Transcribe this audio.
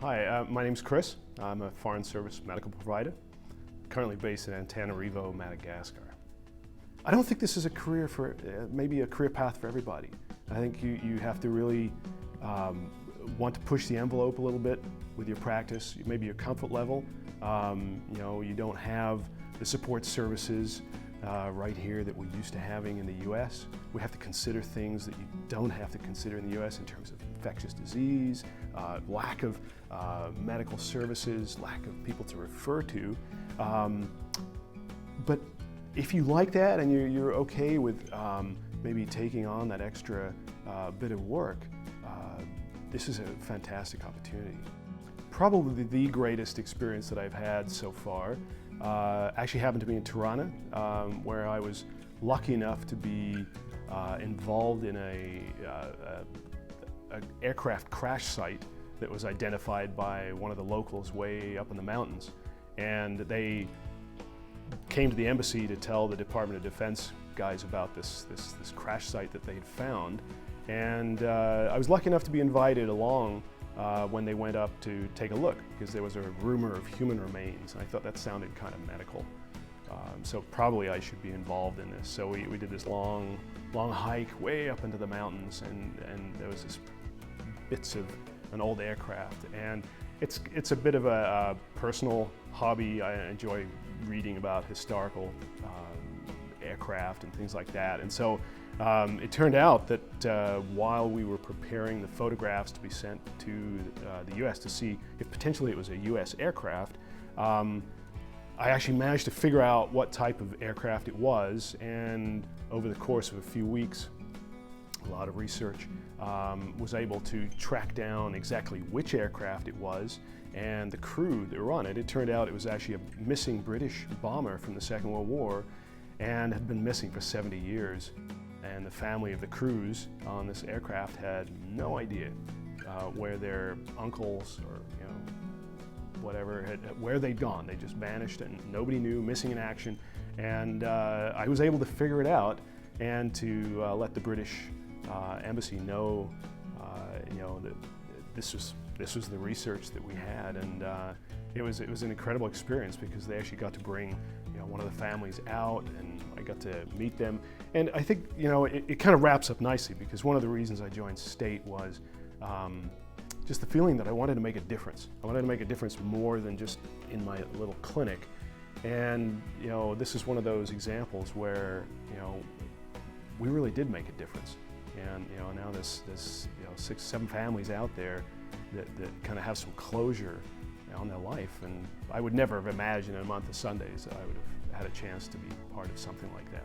Hi, my name's Chris. I'm a Foreign Service medical provider, currently based in Antananarivo, Madagascar. I don't think this is a career for, maybe a career path for everybody. I think you have to really want to push the envelope a little bit with your practice, maybe your comfort level. You don't have the support services right here that we're used to having in the US. We have to consider things that you don't have to consider in the US in terms of infectious disease, lack of medical services, lack of people to refer to. But if you like that and you're okay with maybe taking on that extra bit of work, this is a fantastic opportunity. Probably the greatest experience that I've had so far actually happened to be in Tirana, where I was lucky enough to be involved in an aircraft crash site that was identified by one of the locals way up in the mountains. And they came to the embassy to tell the Department of Defense guys about this crash site that they'd found. And I was lucky enough to be invited along when they went up to take a look, because there was a rumor of human remains, and I thought that sounded kind of medical. So probably I should be involved in this. So we did this long hike way up into the mountains, and there was this bits of an old aircraft, and it's a bit of a personal hobby. I enjoy reading about historical aircraft and things like that, and so it turned out that while we were preparing the photographs to be sent to the US to see if potentially it was a US aircraft, I actually managed to figure out what type of aircraft it was, and over the course of a few weeks, a lot of research, was able to track down exactly which aircraft it was and the crew that were on it. It turned out it was actually a missing British bomber from the Second World War and had been missing for 70 years. And the family of the crews on this aircraft had no idea where their uncles or whatever, where they'd gone. They just vanished and nobody knew, missing in action. And I was able to figure it out and to let the British embassy know, that this was the research that we had, and it was an incredible experience, because they actually got to bring one of the families out, and I got to meet them. And I think it kind of wraps up nicely, because one of the reasons I joined State was just the feeling that I wanted to make a difference. I wanted to make a difference more than just in my little clinic. And this is one of those examples where we really did make a difference. And now there's 6-7 families out there that kind of have some closure on their life, and I would never have imagined in a month of Sundays that I would have had a chance to be part of something like that.